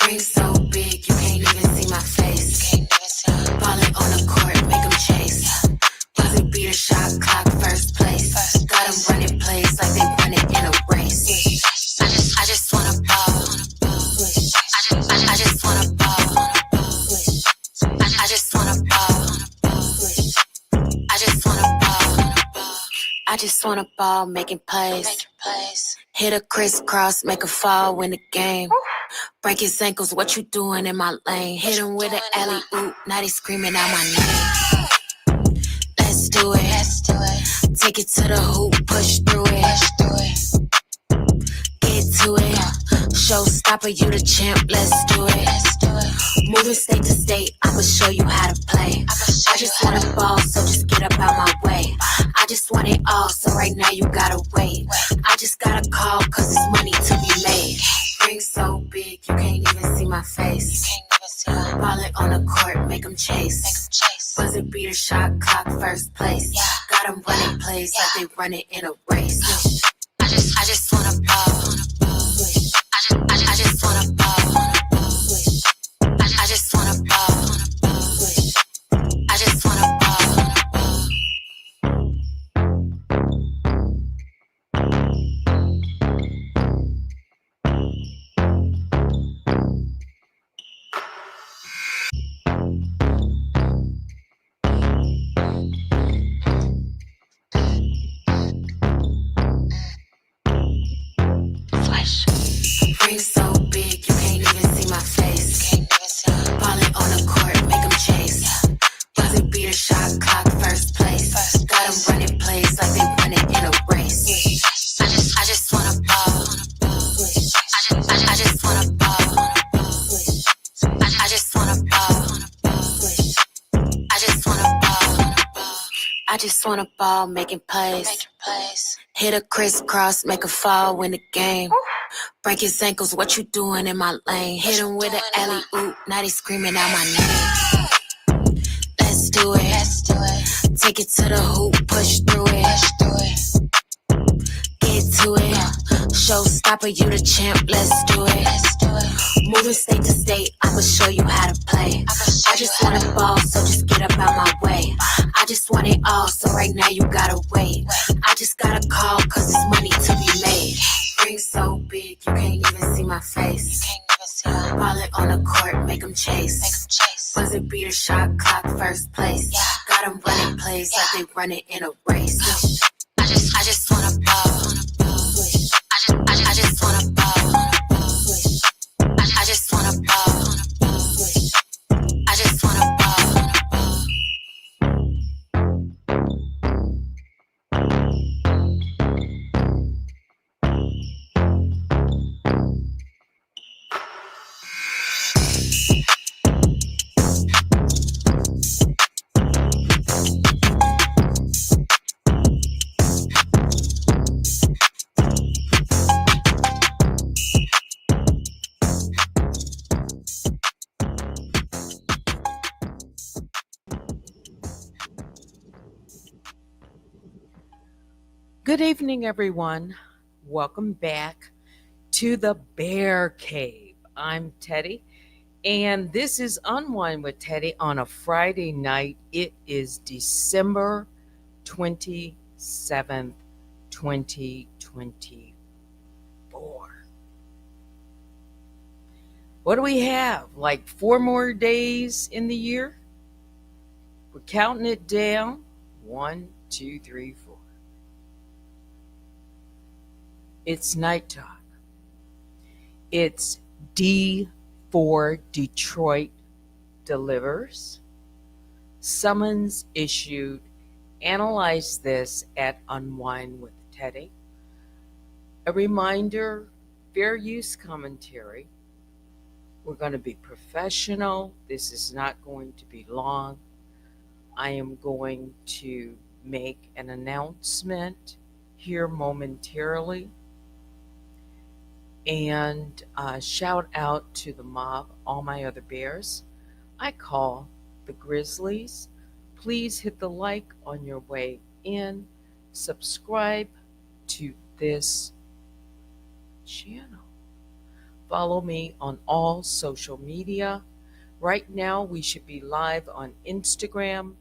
Ring so big, you can't even see my face. Ballin' on the court, make 'em chase. Buzzer beater, shot clock, first place. Got 'em running plays like they run it in a race. I just wanna ball. I just wanna ball. I just wanna ball. I just wanna ball. I just wanna ball, making plays. Hit a crisscross, make a fall, win the game. Break his ankles, what you doing in my lane? Hit him with an alley-oop, now they screaming out my name. Let's do it. Take it to the hoop, push through it. Get to it. Showstopper, you the champ, let's do it. Moving state to state, I'ma show you how to play. I just want a ball, so just get up out my way. I just want it all, so right now you gotta wait. I just gotta call, cause it's money to be made. Ring so big, you can't even see my face. Ballin' on the court, make 'em chase. Buzzer beater, shot clock, first place. Got 'em running plays like they run it in a race. I just wanna ball. I just wanna ball. I just wanna ball. I just wanna ball. Ring so big, you can't even see my face. Ballin' on the court, make 'em chase. Buzzer beater, shot clock, first place. Got 'em running plays like they run it in a race. I just wanna ball. I just wanna ball. I just wanna ball. I just wanna ball. I just wanna ball, making plays. Hit a crisscross, make a fall, win the game. Break his ankles, what you doing in my lane? Hit him with an alley-oop, now they screaming out my name. Let's do it. Take it to the hoop, push through it. Get to it. Showstopper, you the champ, let's do it. Moving state to state, I'ma show you how to play. I just want a ball, so just get up out my way. I just want it all, so right now you gotta wait. I just gotta call, cause it's money to be made. Ring so big, you can't even see my face. Ballin' on the court, make 'em chase. Buzzer beater, shot clock, first place. Got 'em running plays like they run it in a race. I just wanna ball. I just wanna ball. I just wanna ball. I just wanna ball. Good evening, everyone. Welcome back to the Bear Cave. I'm Teddy, and this is Unwine with Teddy on a Friday night. It is December 27th, 2024. What do we have? Like 4 more days in the year? We're counting it down. 1, 2, 3, 4. It's NightTalk. It's DForDetroit delivers. Summons issued. Analyze this at Unwine with Teddy. A reminder, fair use commentary. We're going to be professional. This is not going to be long. I am going to make an announcement here momentarily and shout out to the mob, all my other bears. I call the Grizzlies. Please hit the like on your way in. Subscribe to this channel. Follow me on all social media. Right now, we should be live on Instagram,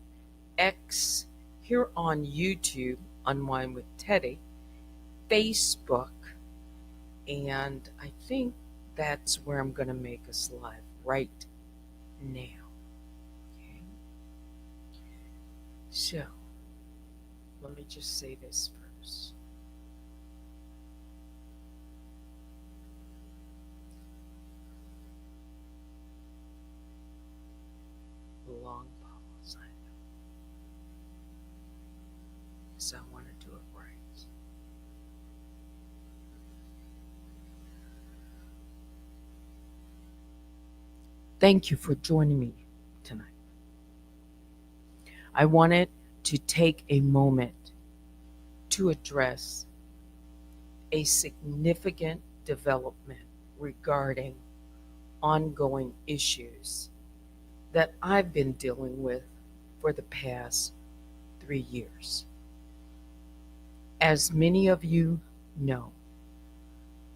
X, here on YouTube, Unwine with Teddy, Facebook, and I think that's where I'm going to make us live right now. Okay. So, let me just say this first. Long pause, I know. So I want to do it right. Thank you for joining me tonight. I wanted to take a moment to address a significant development regarding ongoing issues that I've been dealing with for the past 3 years. As many of you know,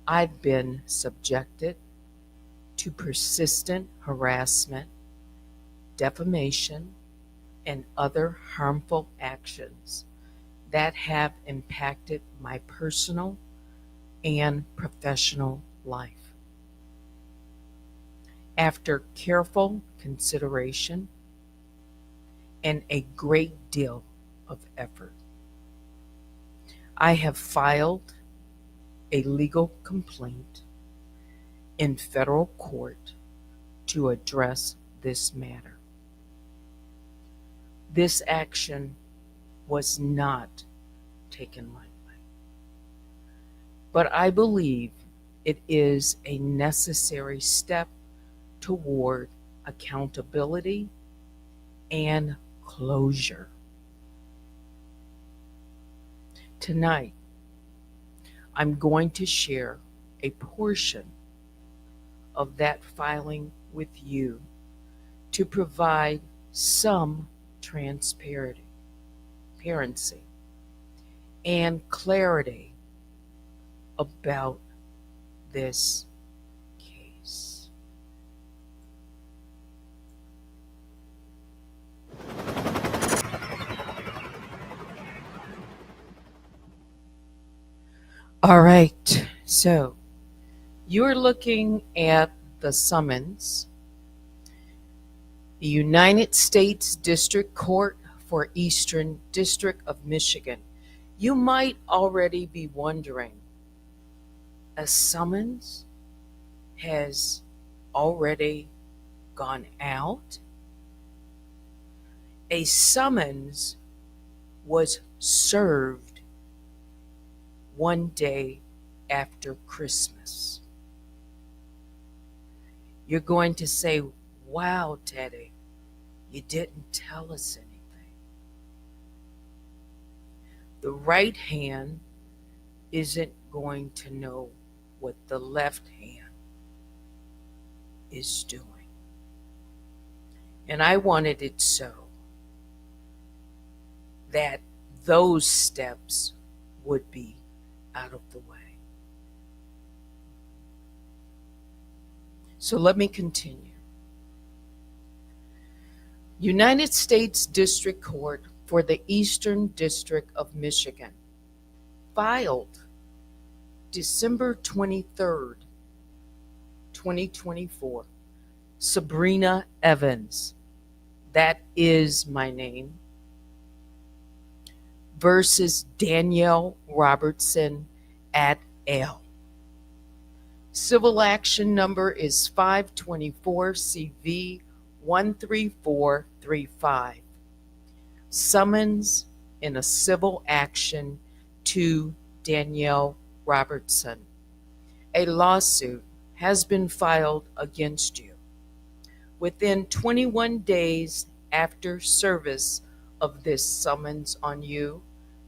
I've been subjected to persistent harassment, defamation, and other harmful actions that have impacted my personal and professional life. After careful consideration and a great deal of effort, I have filed a legal complaint in federal court to address this matter. This action was not taken lightly, but I believe it is a necessary step toward accountability and closure. Tonight, I'm going to share a portion of that filing with you to provide some transparency and clarity about this case. All right, so you're looking at the summons. The United States District Court for Eastern District of Michigan. You might already be wondering, a summons has already gone out? A summons was served one day after Christmas. You're going to say, wow, Teddy, you didn't tell us anything. The right hand isn't going to know what the left hand is doing. And I wanted it so that those steps would be out of the way. So let me continue. United States District Court for the Eastern District of Michigan filed December 23rd, 2024. Sabrina Evans, that is my name, versus Danielle Robertson et al. Civil action number is 524 CV 13435. Summons in a civil action to Danielle Robertson. A lawsuit has been filed against you. Within 21 days after service of this summons on you,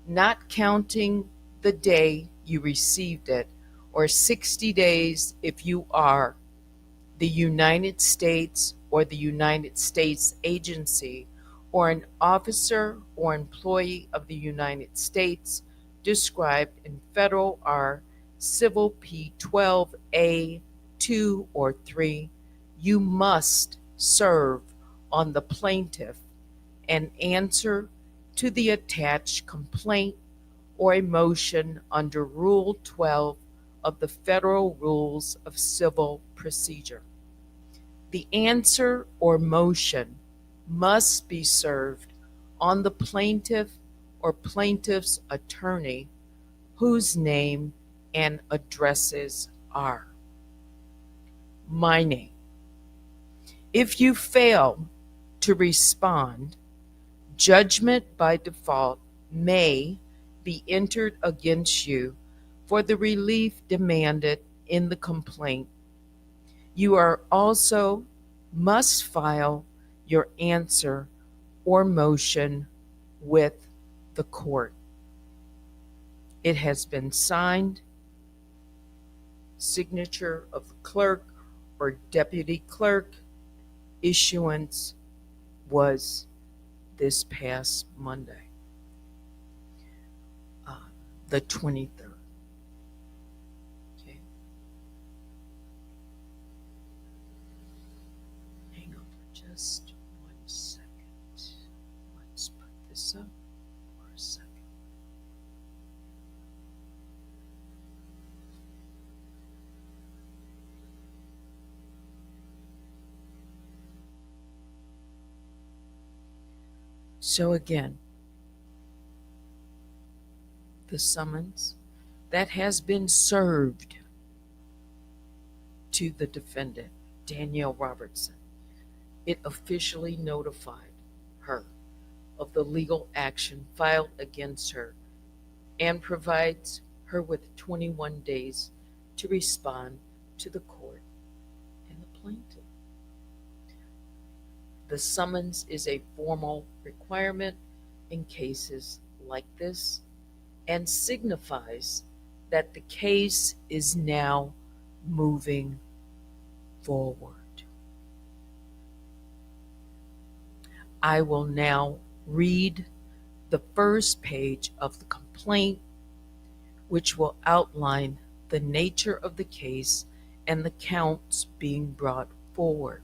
not counting the day you received it, or 60 days if you are the United States or the United States agency or an officer or employee of the United States described in Federal R Civil P 12A 2 or 3, you must serve on the plaintiff an answer to the attached complaint or a motion under Rule 12 of the Federal Rules of Civil Procedure. The answer or motion must be served on the plaintiff or plaintiff's attorney whose name and addresses are. My name. If you fail to respond, judgment by default may be entered against you for the relief demanded in the complaint. You are also must file your answer or motion with the court. It has been signed, signature of the clerk or deputy clerk. Issuance was this past Monday, the 23rd. Okay. Hang on for just 1 second. Let's put this up for a second. So again, the summons that has been served to the defendant, Danielle Robertson, it officially notified her of the legal action filed against her and provides her with 21 days to respond to the court and the plaintiff. The summons is a formal requirement in cases like this and signifies that the case is now moving forward. I will now read the first page of the complaint, which will outline the nature of the case and the counts being brought forward.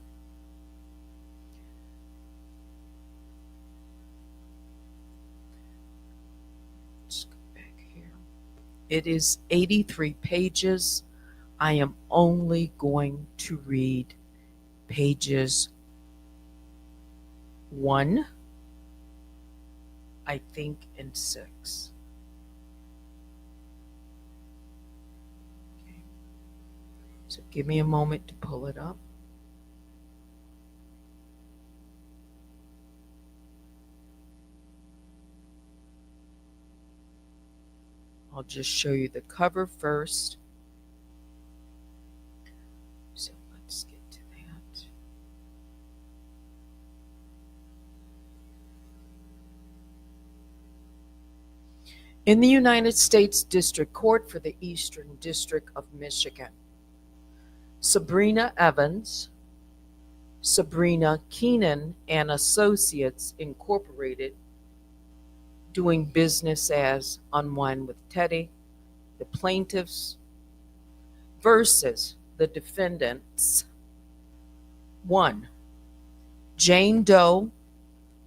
It is 83 pages. I am only going to read pages 1, I think, and 6. Okay. So give me a moment to pull it up. I'll just show you the cover first. So let's get to that. In the United States District Court for the Eastern District of Michigan, Sabrina Evans, Sabrina Keenan and Associates Incorporated, doing business as Unwine with Teddy, the plaintiffs, versus the defendants. 1. Jane Doe,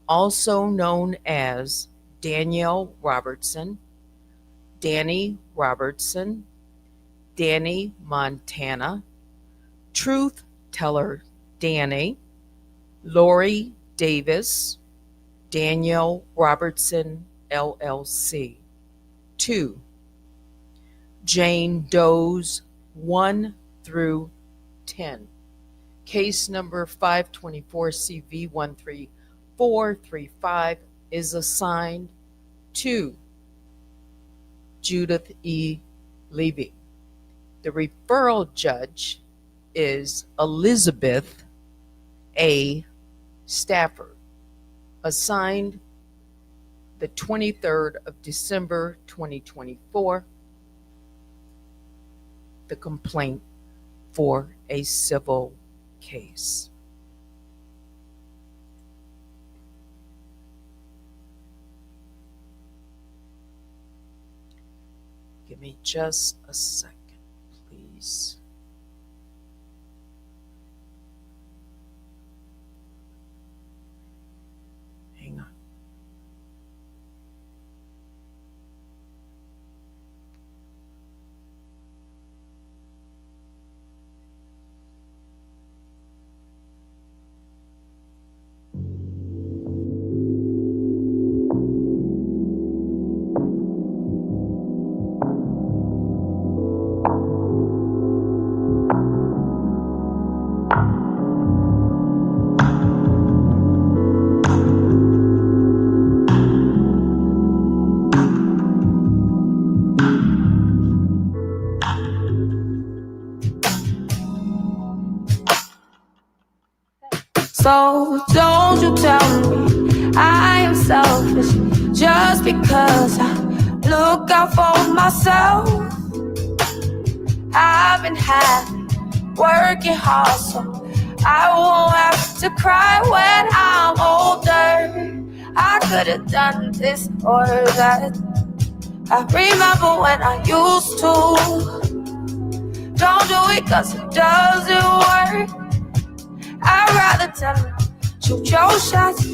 also known as Danielle Robertson, Danny Robertson, Danny Montana, Truth Teller Danny, Lori Davis, Danielle Robertson, LLC. 2. Jane Doe's 1 through 10. Case number 524CV13435 is assigned to Judith E. Levy. The referral judge is Elizabeth A. Stafford. Assigned the 23rd of December 2024. The complaint for a civil case. Give me just a second, please. Hang on. So don't you tell me I am selfish just because I look out for myself. I've been happy, working hard, so I won't have to cry when I'm older. I could have done this or that. I remember when I used to. Don't do it 'cause it doesn't work. I'd rather tell him, shoot your shots.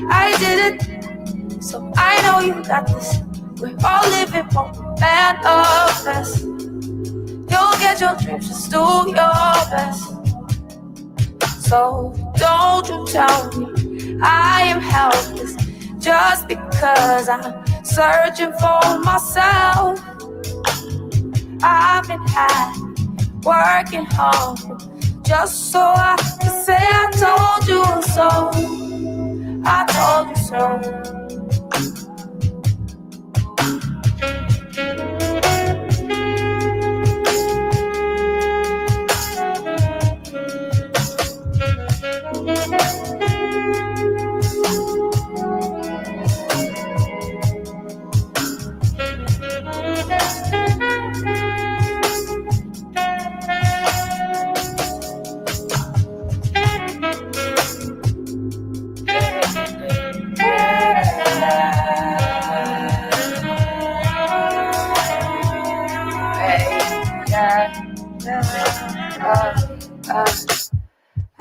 I did it, so I know you got this. We're all living for manifest. You'll get your dreams, just do your best. So don't you tell me I am helpless just because I'm searching for myself. I've been happy, working hard, just so I can say I told you so. I told you so.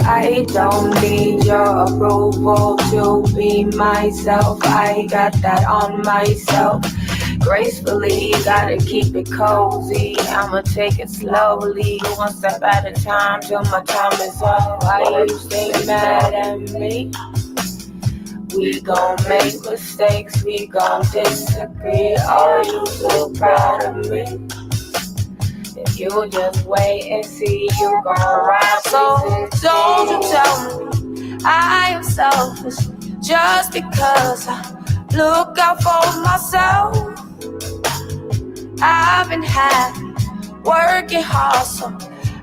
I don't need your approval to be myself. I got that on myself. Gracefully, gotta keep it cozy. I'ma take it slowly, one step at a time till my time is up. Why you stay mad at me? We gon' make mistakes, we gon' disagree. Are you so proud of me? If you just wait and see, you gon' rise. So don't you tell me I am selfish just because I look out for myself. I've been happy, working hard, so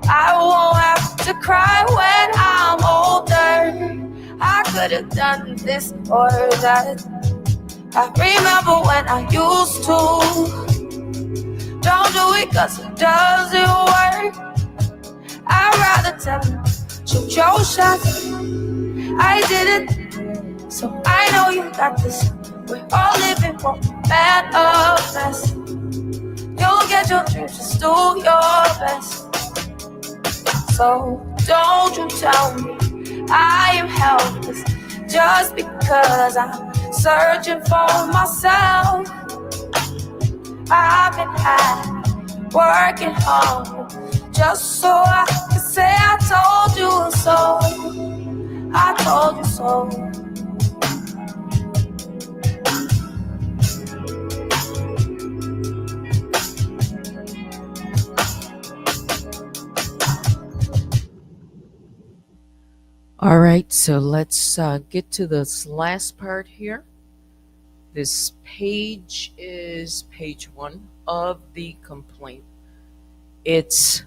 I won't have to cry when I'm older. I could have done this or that. I remember when I used to. Don't do it 'cause it doesn't work. I'd rather tell you, shoot your shots. I did it, so I know you got this. We're all living for manifest. You'll get your dreams, just do your best. So don't you tell me I am helpless just because I'm searching for myself. I've been happy, working hard just so I can say I told you so. I told you so. All right, so let's get to this last part here. This page is page 1 of the complaint. It's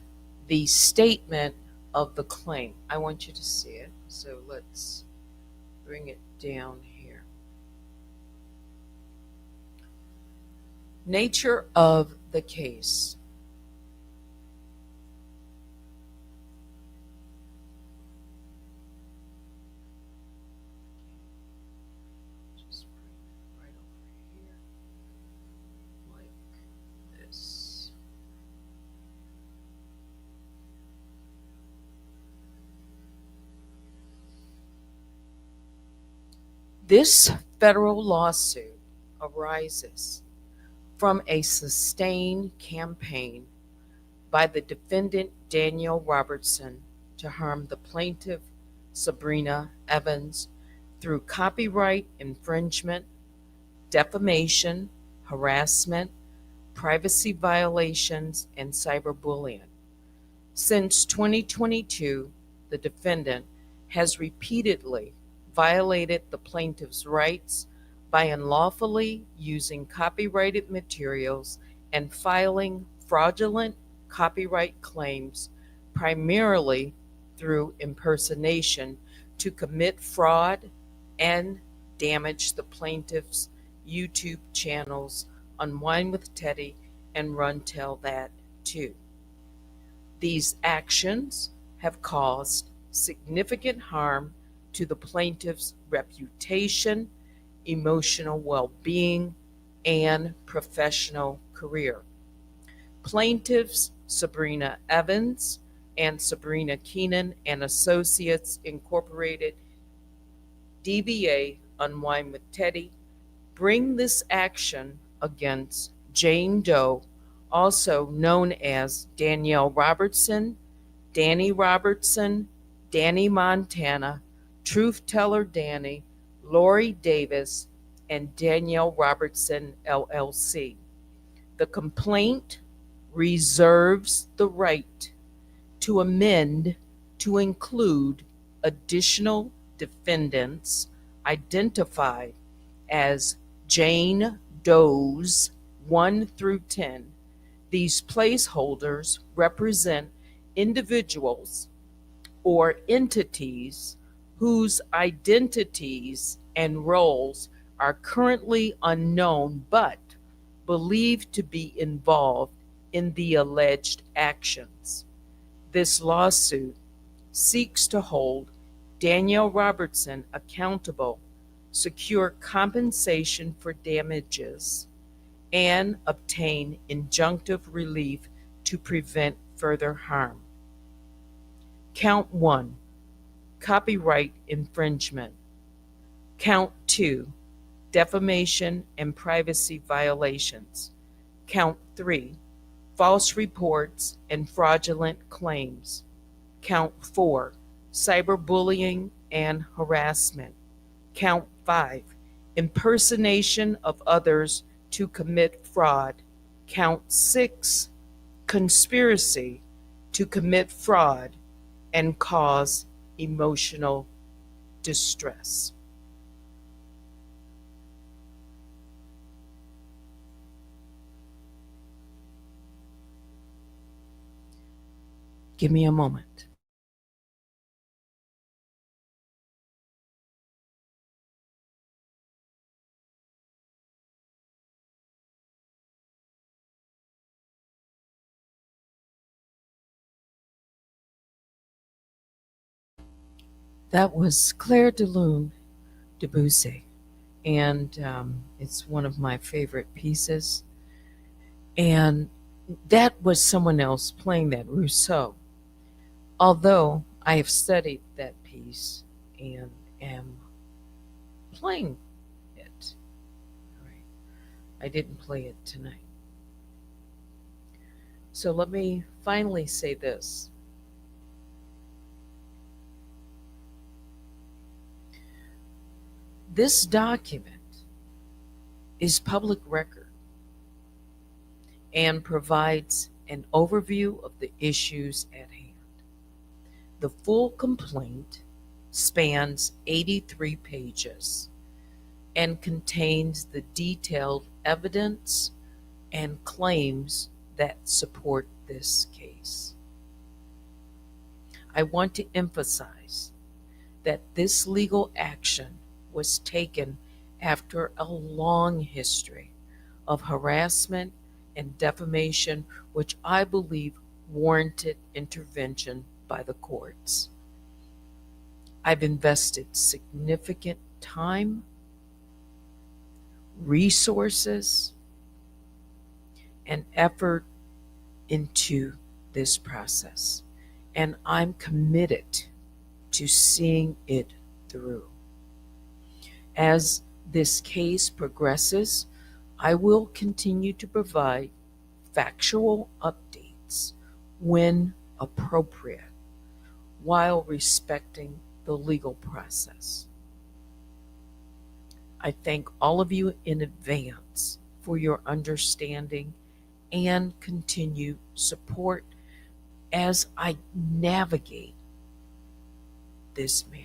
the statement of the claim. I want you to see it, so let's bring it down here. Nature of the case. Just bring it right over here, like this. This federal lawsuit arises from a sustained campaign by the defendant Danielle Robertson to harm the plaintiff Sabrina Evans through copyright infringement, defamation, harassment, privacy violations, and cyberbullying. Since 2022, the defendant has repeatedly violated the plaintiff's rights by unlawfully using copyrighted materials and filing fraudulent copyright claims, primarily through impersonation, to commit fraud and damage the plaintiff's YouTube channels Unwine with Teddy and Run Tell That Too. These actions have caused significant harm to the plaintiff's reputation, emotional well-being, and professional career. Plaintiffs Sabrina Evans and Sabrina Keenan and Associates Incorporated, DBA Unwine with Teddy, bring this action against Jane Doe, also known as Danielle Robertson, Danny Robertson, Danny Montana, TruthTellerdani, Lori Davis, and Danielle Robertson, LLC. The complaint reserves the right to amend to include additional defendants identified as Jane Does 1 through 10. These placeholders represent individuals or entities whose identities and roles are currently unknown but believed to be involved in the alleged actions. This lawsuit seeks to hold Danielle Robertson accountable, secure compensation for damages, and obtain injunctive relief to prevent further harm. Count 1, copyright infringement. Count 2, defamation and privacy violations. Count 3, false reports and fraudulent claims. Count 4, cyberbullying and harassment. Count 5, impersonation of others to commit fraud. Count 6, conspiracy to commit fraud and cause emotional distress. Give me a moment. That was Claire de Lune Debussy, and it's one of my favorite pieces. And that was someone else playing that, Rousseau. Although I have studied that piece and am playing it. All right. I didn't play it tonight. So let me finally say this. This document is public record and provides an overview of the issues at hand. The full complaint spans 83 pages and contains the detailed evidence and claims that support this case. I want to emphasize that this legal action was taken after a long history of harassment and defamation, which I believe warranted intervention by the courts. I've invested significant time, resources, and effort into this process, and I'm committed to seeing it through. As this case progresses, I will continue to provide factual updates when appropriate while respecting the legal process. I thank all of you in advance for your understanding and continued support as I navigate this matter.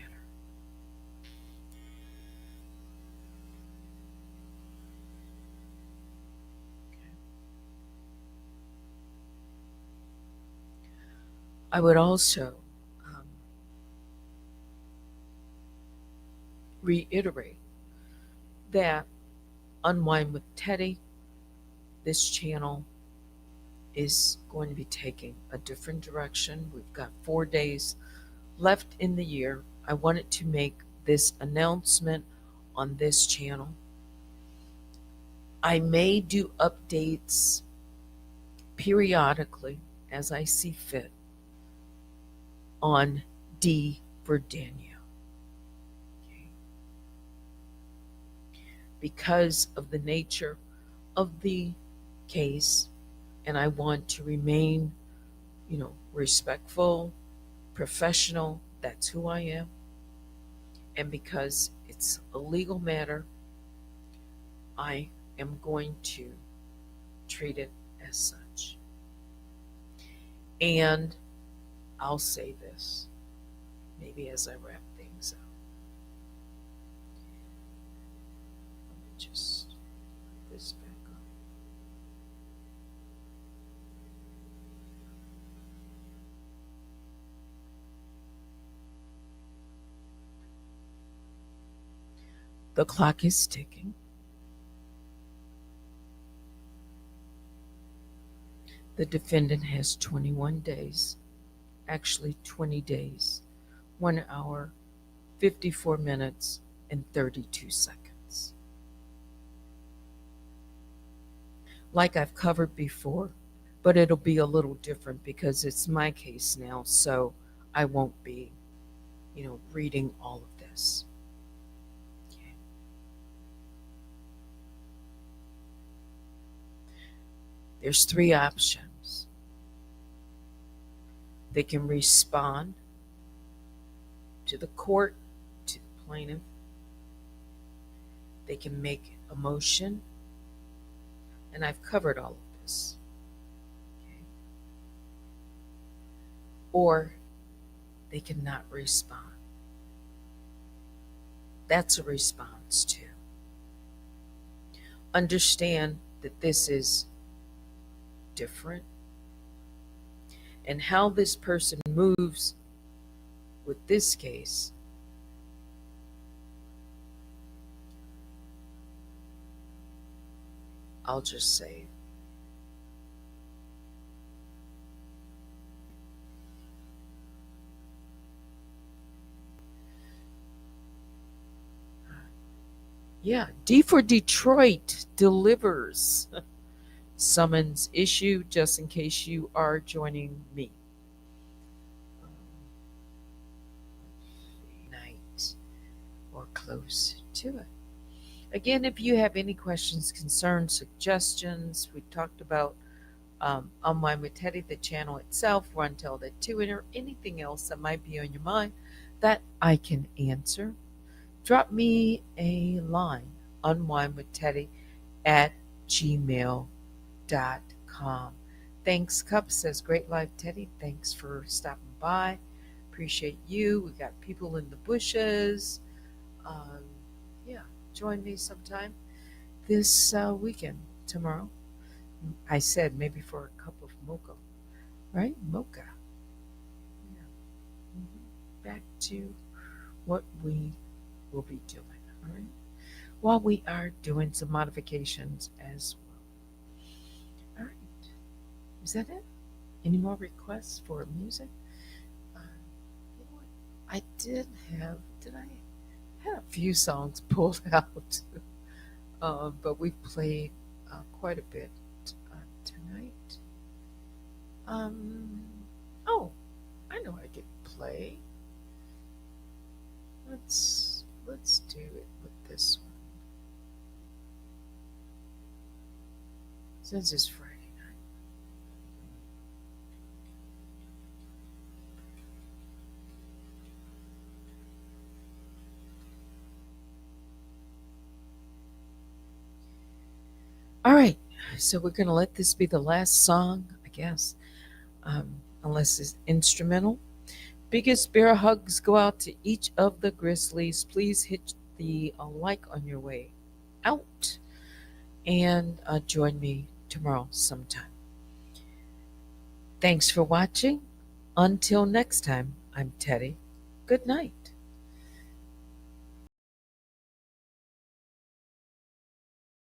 I would also reiterate that Unwind with Teddy, this channel is going to be taking a different direction. We've got 4 days left in the year. I wanted to make this announcement on this channel. I may do updates periodically as I see fit on dfordanielle. Okay. Because of the nature of the case, and I want to remain, respectful, professional. That's who I am. And because it's a legal matter, I am going to treat it as such. And I'll say this, maybe as I wrap things up. Let me just put this back on. The clock is ticking. The defendant has 21 days, actually 20 days, 1 hour, 54 minutes, and 32 seconds. Like I've covered before, but it'll be a little different because it's my case now, so I won't be, reading all of this. Okay. There's 3 options. They can respond to the court, to the plaintiff. They can make a motion, and I've covered all of this. Okay. Or they cannot respond. That's a response too. Understand that this is different, and how this person moves with this case I'll just say DForDetroit delivers. Summons issue, just in case you are joining me. Night or close to it. Again, if you have any questions, concerns, suggestions, we talked about Unwind with Teddy, the channel itself, Run Tell That To It, or anything else that might be on your mind that I can answer, drop me a line, unwindwithteddy at gmail.com. Thanks, Cup says, great life, Teddy. Thanks for stopping by. Appreciate you. We got people in the bushes. Um, yeah, join me sometime this weekend, tomorrow. I said maybe for a cup of mocha, right? Mocha. Yeah. Back to what we will be doing, all right? While we are doing some modifications as well. All right. Is that it? Any more requests for music? You know what? I had a few songs pulled out, but we played quite a bit tonight. Um, oh, I know I could play. Let's do it with this one. Since it's Friday night. All right, so we're gonna let this be the last song, I guess, unless it's instrumental. Biggest bear hugs go out to each of the Grizzlies. Please hit the like on your way out and join me tomorrow sometime. Thanks for watching. Until next time, I'm Teddy. Good night.